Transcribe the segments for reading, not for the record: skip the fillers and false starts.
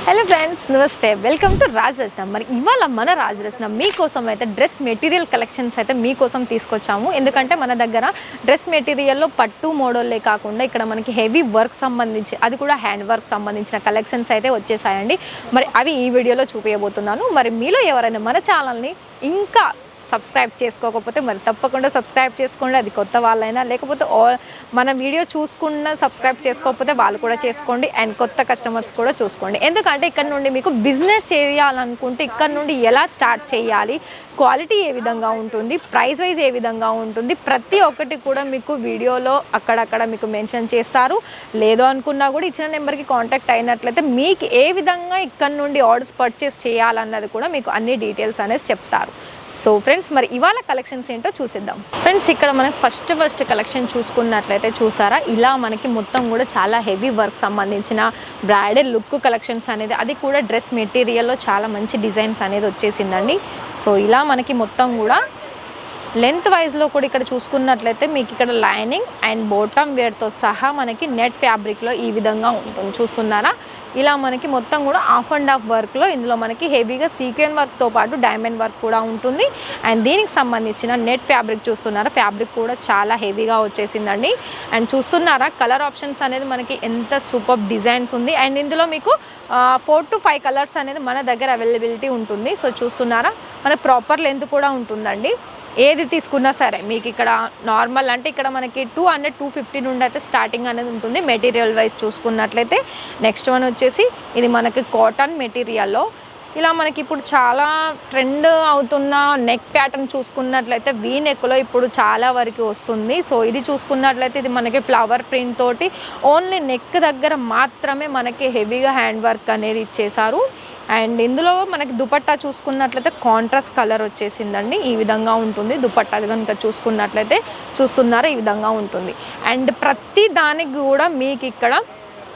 Hello friends, నమస్తే. Welcome to Rajaratna. మరి ఇవాళ మన రాజరత్న మీకోసం అయితే డ్రెస్ మెటీరియల్ కలెక్షన్స్ అయితే మీకోసం తీసుకొచ్చాము. ఎందుకంటే మన దగ్గర డ్రెస్ మెటీరియల్లో పట్టు మోడల్లే కాకుండా ఇక్కడ మనకి హెవీ వర్క్ సంబంధించి, అది కూడా హ్యాండ్ వర్క్ సంబంధించిన కలెక్షన్స్ అయితే వచ్చేసాయండి. మరి అవి ఈ వీడియోలో చూపించబోతున్నాను. మరి మీలో ఎవరైనా మన ఛానల్ని ఇంకా సబ్స్క్రైబ్ చేసుకోకపోతే మరి తప్పకుండా సబ్స్క్రైబ్ చేసుకోండి. అది కొత్త వాళ్ళైనా లేకపోతే మన వీడియో చూసుకున్న సబ్స్క్రైబ్ చేసుకోకపోతే వాళ్ళు కూడా చేసుకోండి. అండ్ కొత్త కస్టమర్స్ కూడా చూసుకోండి. ఎందుకంటే ఇక్కడ నుండి మీకు బిజినెస్ చేయాలనుకుంటే ఇక్కడ నుండి ఎలా స్టార్ట్ చేయాలి, క్వాలిటీ ఏ విధంగా ఉంటుంది, ప్రైస్ వైజ్ ఏ విధంగా ఉంటుంది, ప్రతి ఒక్కటి కూడా మీకు వీడియోలో అక్కడక్కడ మీకు మెన్షన్ చేస్తారు. లేదు అనుకున్నా కూడా ఇచ్చిన నెంబర్కి కాంటాక్ట్ అయినట్లయితే మీకు ఏ విధంగా ఇక్కడ నుండి ఆర్డర్స్ పర్చేస్ చేయాలన్నది కూడా మీకు అన్ని డీటెయిల్స్ అనేది చెప్తారు. సో ఫ్రెండ్స్, మరి ఇవాళ కలెక్షన్స్ ఏంటో చూసేద్దాం. ఫ్రెండ్స్, ఇక్కడ మనకి ఫస్ట్ కలెక్షన్ చూసుకున్నట్లయితే చూసారా, ఇలా మనకి మొత్తం కూడా చాలా హెవీ వర్క్ సంబంధించిన బ్రైడల్ లుక్ కలెక్షన్స్ అనేది, అది కూడా డ్రెస్ మెటీరియల్లో చాలా మంచి డిజైన్స్ అనేది వచ్చేసిందండి. సో ఇలా మనకి మొత్తం కూడా లెంత్ వైజ్లో కూడా ఇక్కడ చూసుకున్నట్లయితే మీకు ఇక్కడ లైనింగ్ అండ్ బాటమ్ వేర్తో సహా మనకి నెట్ ఫ్యాబ్రిక్లో ఈ విధంగా ఉంటుంది. చూస్తున్నారా, ఇలా మనకి మొత్తం కూడా ఆఫ్ అండ్ ఆఫ్ వర్క్లో ఇందులో మనకి హెవీగా సీక్వెన్ వర్క్తో పాటు డైమండ్ వర్క్ కూడా ఉంటుంది. అండ్ దీనికి సంబంధించిన నెట్ ఫ్యాబ్రిక్ చూస్తున్నారా, ఫ్యాబ్రిక్ కూడా చాలా హెవీగా వచ్చేసిందండి. అండ్ చూస్తున్నారా, కలర్ ఆప్షన్స్ అనేది మనకి ఎంత సూపర్ డిజైన్స్ ఉంది. అండ్ ఇందులో మీకు 4 to 5 కలర్స్ అనేది మన దగ్గర అవైలబిలిటీ ఉంటుంది. సో చూస్తున్నారా, మన ప్రాపర్ లెంత్ కూడా ఉంటుందండి. ఏది తీసుకున్నా సరే మీకు ఇక్కడ నార్మల్ అంటే ఇక్కడ మనకి 200-250 నుండి అయితే స్టార్టింగ్ అనేది ఉంటుంది మెటీరియల్ వైజ్ చూసుకున్నట్లయితే. నెక్స్ట్ వన్ వచ్చేసి ఇది మనకి కాటన్ మెటీరియల్లో ఇలా మనకి ఇప్పుడు చాలా ట్రెండ్ అవుతున్న నెక్ ప్యాటర్న్ చూసుకున్నట్లయితే వీ నెక్లో ఇప్పుడు చాలా వరకు వస్తుంది. సో ఇది చూసుకున్నట్లయితే ఇది మనకి ఫ్లవర్ ప్రింట్ తోటి ఓన్లీ నెక్ దగ్గర మాత్రమే మనకి హెవీగా హ్యాండ్ వర్క్ అనేది ఇచ్చేసారు. అండ్ ఇందులో మనకి దుపట్టా చూసుకున్నట్లయితే కాంట్రాస్ట్ కలర్ వచ్చేసిందండి. ఈ విధంగా ఉంటుంది దుపట్టా కనుక చూసుకున్నట్లయితే. చూస్తున్నారా, ఈ విధంగా ఉంటుంది. అండ్ ప్రతి దానికి కూడా మీకు ఇక్కడ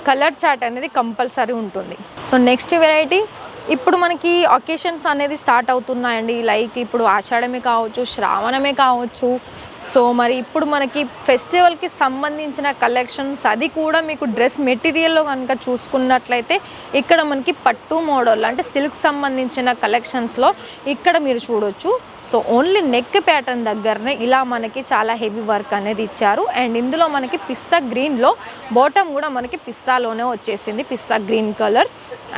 కలర్ చార్ట్ అనేది కంపల్సరీ ఉంటుంది. సో నెక్స్ట్ వెరైటీ, ఇప్పుడు మనకి అకేషన్స్ అనేది స్టార్ట్ అవుతున్నాయండి. లైక్ ఇప్పుడు ఆషాఢమే కావచ్చు, శ్రావణమే కావచ్చు. సో మరి ఇప్పుడు మనకి ఫెస్టివల్కి సంబంధించిన కలెక్షన్స్, అది కూడా మీకు డ్రెస్ మెటీరియల్లో కనుక చూసుకున్నట్లయితే ఇక్కడ మనకి పట్టు మోడల్ అంటే సిల్క్ సంబంధించిన కలెక్షన్స్లో ఇక్కడ మీరు చూడొచ్చు. సో ఓన్లీ నెక్ ప్యాటర్న్ దగ్గరనే ఇలా మనకి చాలా హెవీ వర్క్ అనేది ఇచ్చారు. అండ్ ఇందులో మనకి పిస్తా గ్రీన్లో బాటమ్ కూడా మనకి పిస్తాలోనే వచ్చేసింది, pista green colour.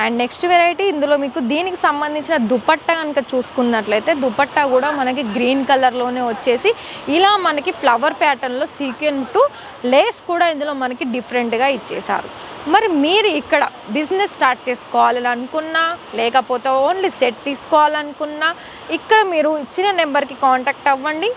And next variety, ఇందులో మీకు దీనికి సంబంధించిన దుపట్టా కనుక చూసుకున్నట్లయితే దుపట్టా కూడా మనకి గ్రీన్ కలర్లోనే వచ్చేసి ఇలా మనకి ఫ్లవర్ ప్యాటర్న్లో సీక్వెన్ టు లేస్ కూడా ఇందులో మనకి డిఫరెంట్గా ఇచ్చేసారు. మరి మీరు ఇక్కడ బిజినెస్ స్టార్ట్ చేసుకోవాలని అనుకున్నా లేకపోతే ఓన్లీ సెట్ తీసుకోవాలనుకున్నా ఇక్కడ మీరు ఇచ్చిన నెంబర్కి కాంటాక్ట్ అవ్వండి,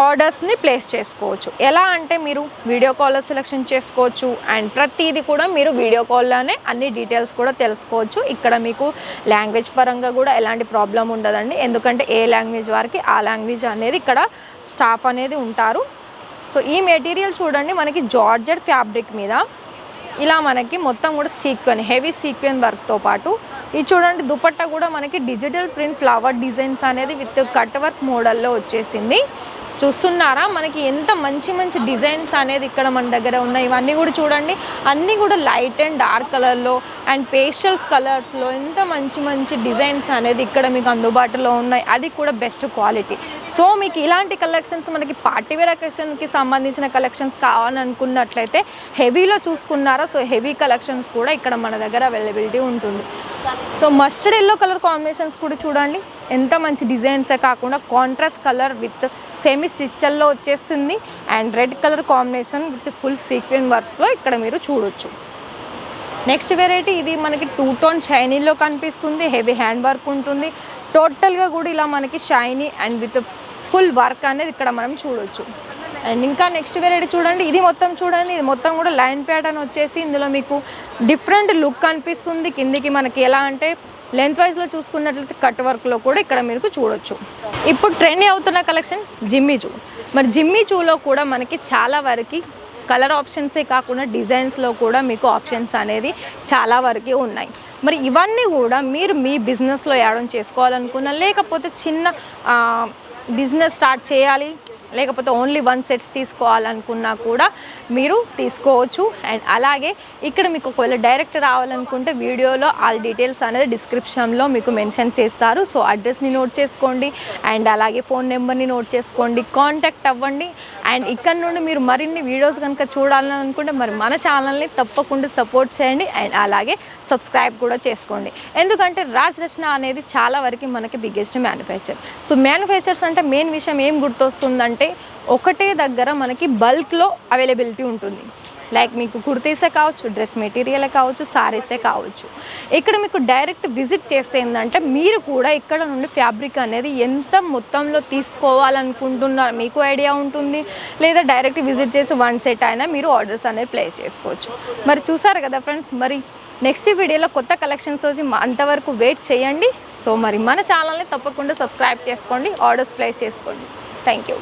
ఆర్డర్స్ని ప్లేస్ చేసుకోవచ్చు. ఎలా అంటే మీరు వీడియో కాల్లో సెలెక్షన్ చేసుకోవచ్చు. అండ్ ప్రతిదీ కూడా మీరు వీడియో కాల్లోనే అన్ని డీటెయిల్స్ కూడా తెలుసుకోవచ్చు. ఇక్కడ మీకు లాంగ్వేజ్ పరంగా కూడా ఎలాంటి ప్రాబ్లం ఉండదండి. ఎందుకంటే ఏ లాంగ్వేజ్ వారికి ఆ లాంగ్వేజ్ అనేది ఇక్కడ స్టాఫ్ అనేది ఉంటారు. సో ఈ మెటీరియల్ చూడండి, మనకి జార్జెట్ ఫ్యాబ్రిక్ మీద ఇలా మనకి మొత్తం కూడా సీక్వెన్, హెవీ సీక్వెన్ వర్క్తో పాటు ఇది చూడండి, దుపట్టా కూడా మనకి డిజిటల్ ప్రింట్ ఫ్లవర్ డిజైన్స్ అనేది విత్ కట్ వర్క్ మోడల్లో వచ్చేసింది. చూస్తున్నారా, మనకి ఎంత మంచి డిజైన్స్ అనేది ఇక్కడ మన దగ్గర ఉన్నాయి. ఇవన్నీ కూడా చూడండి, అన్నీ కూడా లైట్ అండ్ డార్క్ కలర్లో అండ్ పేస్టల్స్ కలర్స్లో ఎంత మంచి డిజైన్స్ అనేది ఇక్కడ మీకు అందుబాటులో ఉన్నాయి. అది కూడా బెస్ట్ క్వాలిటీ. సో మీకు ఇలాంటి కలెక్షన్స్ మనకి పార్టీవేర్ అకేషన్కి సంబంధించిన కలెక్షన్స్ కావాలనుకున్నట్లయితే హెవీలో చూసుకున్నారా. సో హెవీ కలెక్షన్స్ కూడా ఇక్కడ మన దగ్గర అవైలబిలిటీ ఉంటుంది. So mustard yellow colour combinations కూడా చూడండి, ఎంత మంచి డిజైన్సే కాకుండా కాంట్రాస్ట్ కలర్ విత్ సెమీ స్టిచ్ల్లో వచ్చేస్తుంది. And red colour combination with full sequin వర్క్లో ఇక్కడ మీరు చూడొచ్చు. నెక్స్ట్ వెరైటీ, ఇది మనకి 2 టోన్ షైనీలో కనిపిస్తుంది, హెవీ హ్యాండ్ వర్క్ ఉంటుంది. టోటల్గా కూడా ఇలా మనకి shiny and with full work అనేది ఇక్కడ మనం చూడొచ్చు. అండ్ ఇంకా నెక్స్ట్ వెరైటీ చూడండి, ఇది మొత్తం చూడండి, ఇది మొత్తం కూడా లైన్ ప్యాటర్న్ వచ్చేసి ఇందులో మీకు డిఫరెంట్ లుక్ అనిపిస్తుంది. కిందికి మనకి ఎలా అంటే లెంత్ వైజ్లో చూసుకున్నట్లయితే కట్ వర్క్లో కూడా ఇక్కడ మీరు చూడొచ్చు. ఇప్పుడు ట్రెండ్ అవుతున్న కలెక్షన్ జిమ్మీ చూ. మరి జిమ్మీ చూలో కూడా మనకి చాలా వరకు కలర్ ఆప్షన్సే కాకుండా డిజైన్స్లో కూడా మీకు ఆప్షన్స్ అనేది చాలా వరకు ఉన్నాయి. మరి ఇవన్నీ కూడా మీరు మీ బిజినెస్లో యాడ్ చేసుకోవాలనుకున్నా లేకపోతే చిన్న బిజినెస్ స్టార్ట్ చేయాలి లేకపోతే ఓన్లీ 1 సెట్స్ తీసుకోవాలనుకున్నా కూడా మీరు తీసుకోవచ్చు. అండ్ అలాగే ఇక్కడ మీకు ఒకవేళ డైరెక్ట్ రావాలనుకుంటే వీడియోలో ఆల్ డీటెయిల్స్ అనేది డిస్క్రిప్షన్లో మీకు మెన్షన్ చేస్తారు. సో అడ్రస్ని నోట్ చేసుకోండి అండ్ అలాగే ఫోన్ నెంబర్ని నోట్ చేసుకోండి, కాంటాక్ట్ అవ్వండి. అండ్ ఇక్కడ నుండి మీరు మరిన్ని వీడియోస్ కనుక చూడాలని అనుకుంటే మరి మన ఛానల్ని తప్పకుండా సపోర్ట్ చేయండి అండ్ అలాగే సబ్స్క్రైబ్ కూడా చేసుకోండి. ఎందుకంటే రాజ్ రచన అనేది చాలా వరకు మనకి బిగ్గెస్ట్ మ్యానుఫ్యాక్చర్. సో మ్యానుఫ్యాక్చర్స్ అంటే మెయిన్ విషయం ఏం గుర్తొస్తుందంటే ఒకటే దగ్గర మనకి బల్క్లో అవైలబిలిటీ ఉంటుంది. లైక్ మీకు కుర్తీసే కావచ్చు, డ్రెస్ మెటీరియలే కావచ్చు, సారీసే కావచ్చు. ఇక్కడ మీకు డైరెక్ట్ విజిట్ చేస్తే ఏంటంటే మీరు కూడా ఇక్కడ నుండి ఫ్యాబ్రిక్ అనేది ఎంత మొత్తంలో తీసుకోవాలనుకుంటున్నారు మీకు ఐడియా ఉంటుంది. లేదా డైరెక్ట్ విజిట్ చేసి వన్ సెట్ అయినా మీరు ఆర్డర్స్ అనేది ప్లేస్ చేసుకోవచ్చు. మరి చూసారు కదా ఫ్రెండ్స్, మరి నెక్స్ట్ వీడియోలో కొత్త కలెక్షన్స్ వచ్చి అంతవరకు వెయిట్ చేయండి. సో మరి మన ఛానల్ని తప్పకుండా సబ్స్క్రైబ్ చేసుకోండి, ఆర్డర్స్ ప్లేస్ చేసుకోండి. Thank you.